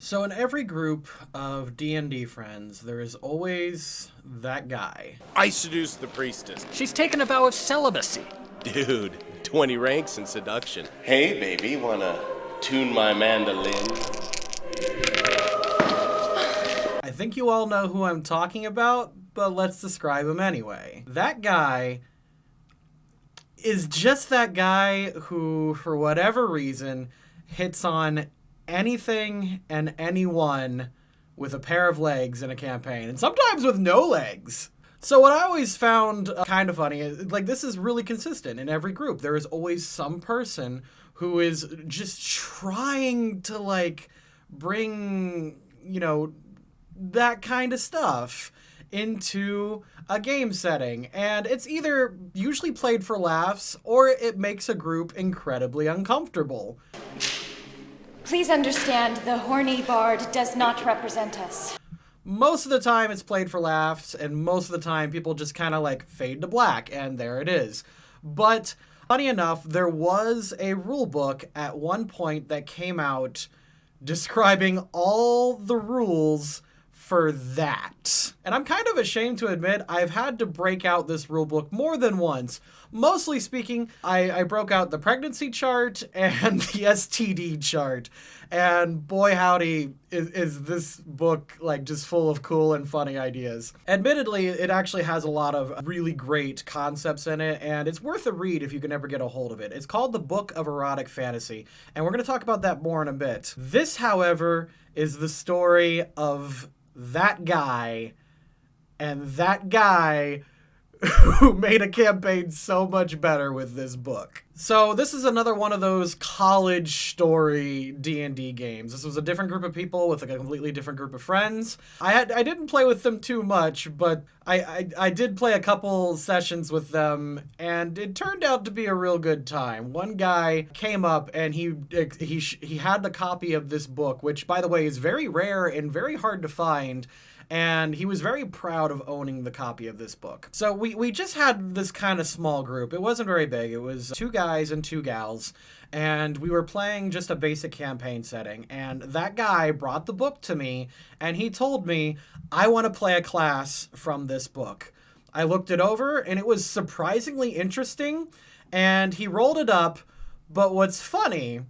So in every group of D&D friends, there is always that guy. I seduced the priestess. She's taken a vow of celibacy. Dude, 20 ranks in seduction. Hey, baby, wanna tune my mandolin? I think you all know who I'm talking about, but let's describe him anyway. That guy is just that guy who, for whatever reason, hits on anything and anyone with a pair of legs in a campaign, and sometimes with no legs. So what I always found kind of funny is, this is really consistent in every group. There is always some person who is just trying to, bring, that kind of stuff into a game setting. And it's either usually played for laughs, or it makes a group incredibly uncomfortable. Please understand, the horny bard does not represent us. Most of the time it's played for laughs, and most of the time people just kind of fade to black, and there it is. But funny enough, there was a rule book at one point that came out describing all the rules for that. And I'm kind of ashamed to admit I've had to break out this rule book more than once. Mostly speaking, I broke out the pregnancy chart and the STD chart. And boy howdy, is this book just full of cool and funny ideas. Admittedly, it actually has a lot of really great concepts in it, and it's worth a read if you can ever get a hold of it. It's called The Book of Erotic Fantasy, and we're going to talk about that more in a bit. This, however, is the story of that guy, and that guy who made a campaign so much better with this book. So this is another one of those college story D&D games. This was a different group of people with a completely different group of friends. I didn't play with them too much, but I did play a couple sessions with them, and it turned out to be a real good time. One guy came up and he had the copy of this book, which, by the way, is very rare and very hard to find. And he was very proud of owning the copy of this book. So we just had this kind of small group. It wasn't very big. It was 2 guys and 2 gals. And we were playing just a basic campaign setting. And that guy brought the book to me, and he told me, I want to play a class from this book. I looked it over, and it was surprisingly interesting. And he rolled it up. But what's funny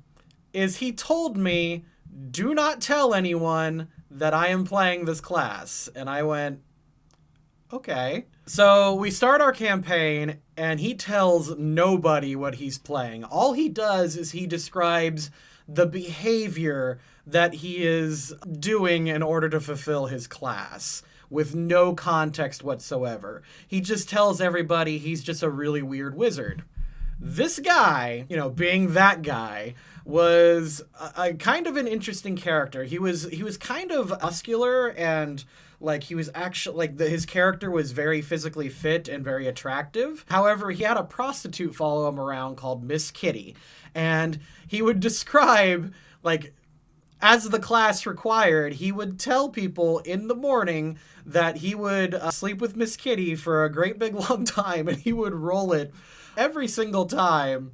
is he told me, do not tell anyone that I am playing this class. And I went, okay. So we start our campaign, and he tells nobody what he's playing. All he does is he describes the behavior that he is doing in order to fulfill his class, with no context whatsoever. He just tells everybody he's just a really weird wizard. This guy, being that guy, was a kind of an interesting character. He was kind of muscular, and he was actually his character was very physically fit and very attractive. However, he had a prostitute follow him around called Miss Kitty, and he would describe as the class required, he would tell people in the morning that he would sleep with Miss Kitty for a great big long time, and he would roll it every single time.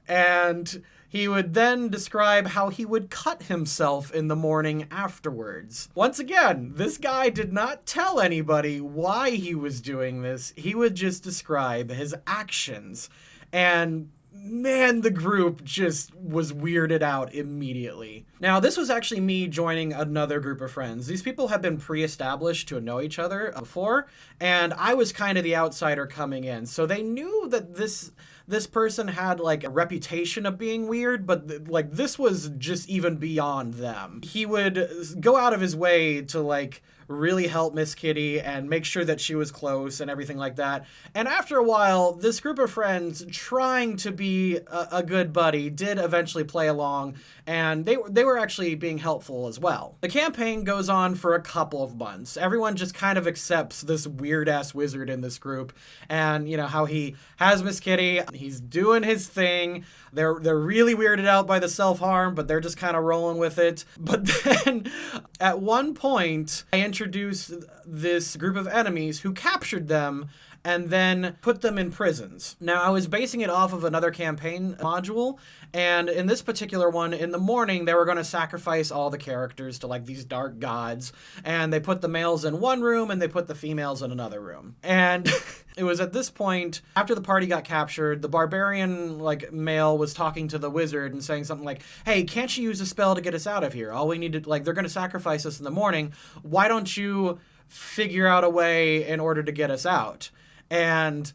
And he would then describe how he would cut himself in the morning afterwards. Once again, this guy did not tell anybody why he was doing this. He would just describe his actions. And man, the group just was weirded out immediately. Now, this was actually me joining another group of friends. These people have been pre-established to know each other before, and I was kind of the outsider coming in. So they knew that this person had a reputation of being weird, but this was just even beyond them. He would go out of his way to really help Miss Kitty and make sure that she was close and everything like that. And after a while, this group of friends, trying to be a good buddy, did eventually play along, and they were actually being helpful as well. The campaign goes on for a couple of months. Everyone just kind of accepts this weird-ass wizard in this group, and how he has Miss Kitty, he's doing his thing. They're really weirded out by the self-harm, but they're just kind of rolling with it. But then, at one point, I introduced this group of enemies who captured them and then put them in prisons. Now, I was basing it off of another campaign module, and in this particular one, in the morning, they were going to sacrifice all the characters to, like, these dark gods, and they put the males in one room, and they put the females in another room. And it was at this point, after the party got captured, the barbarian, like, male was talking to the wizard and saying something like, hey, can't you use a spell to get us out of here? All we need to, like, they're going to sacrifice us in the morning. Why don't you figure out a way in order to get us out? And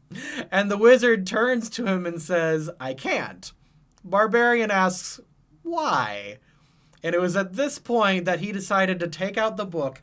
the wizard turns to him and says, I can't. Barbarian asks, why? And it was at this point that he decided to take out the book.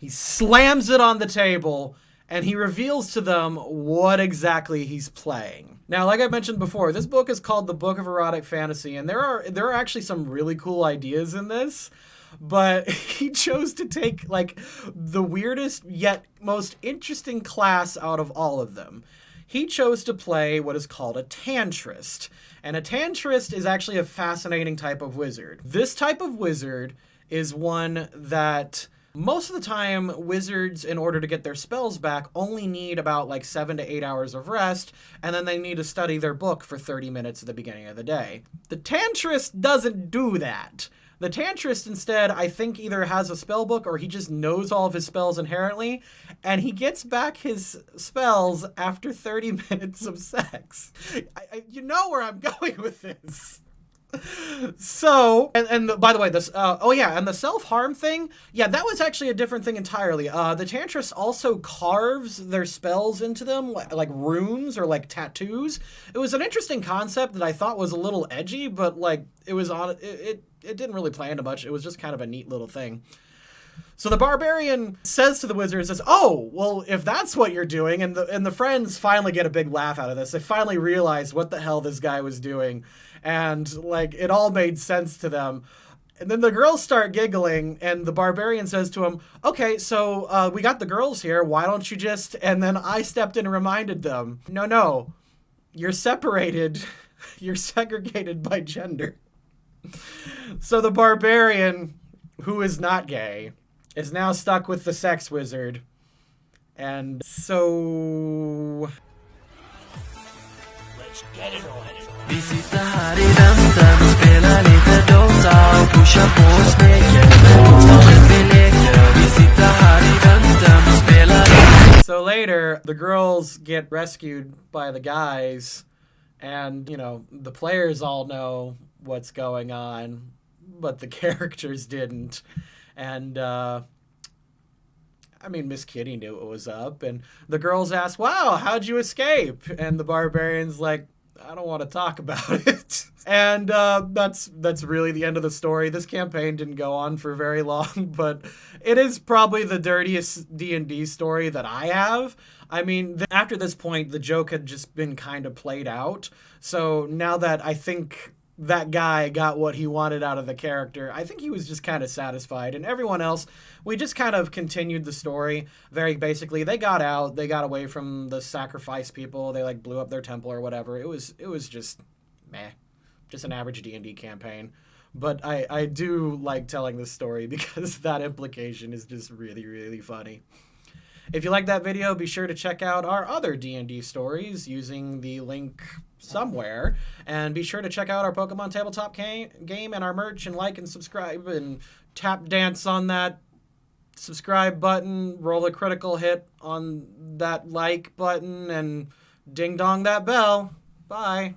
He slams it on the table, and he reveals to them what exactly he's playing. Now, like I mentioned before, this book is called The Book of Erotic Fantasy, and there are actually some really cool ideas in this. But he chose to take, like, the weirdest yet most interesting class out of all of them. He chose to play what is called a tantrist. And a tantrist is actually a fascinating type of wizard. This type of wizard is one that most of the time wizards, in order to get their spells back, only need about like 7 to 8 hours of rest, and then they need to study their book for 30 minutes at the beginning of the day. The tantrist doesn't do that. The tantrist instead, I think, either has a spell book or he just knows all of his spells inherently, and he gets back his spells after 30 minutes of sex. You know where I'm going with this. So, by the way, this, and the self-harm thing, yeah, that was actually a different thing entirely. The tantrist also carves their spells into them, like runes or like tattoos. It was an interesting concept that I thought was a little edgy, but like, it didn't really play into much. It was just kind of a neat little thing. So the barbarian says to the wizard, says, oh, well, if that's what you're doing, and the friends finally get a big laugh out of this. They finally realize what the hell this guy was doing. And, like, it all made sense to them. And then the girls start giggling, and the barbarian says to him, okay, so we got the girls here. Why don't you just... And then I stepped in and reminded them, no, you're separated. You're segregated by gender. So the barbarian, who is not gay, is now stuck with the sex wizard. And so... Let's get it on. Vi sitter här i väntan och spelar lite Dota och pushar på och smeker motståndet vi leker. Vi sitter här i väntan och spelar. So later, the girls get rescued by the guys, and, you know, the players all know what's going on, but the characters didn't. And, Miss Kitty knew what was up, and the girls asked, wow, how'd you escape? And the barbarian's like, I don't want to talk about it. And that's really the end of the story. This campaign didn't go on for very long, but it is probably the dirtiest D&D story that I have. I mean, after this point, the joke had just been kind of played out. So now that I think that guy got what he wanted out of the character, I think he was just kind of satisfied. And everyone else, we just kind of continued the story very basically. They got out, they got away from the sacrifice people, they like blew up their temple or whatever. It was just meh, just an average D&D campaign. But I do like telling this story because that implication is just really, really funny. If you like that video, be sure to check out our other D&D stories using the link somewhere. And be sure to check out our Pokemon tabletop game and our merch, and like and subscribe and tap dance on that subscribe button, roll a critical hit on that like button, and ding dong that bell. Bye.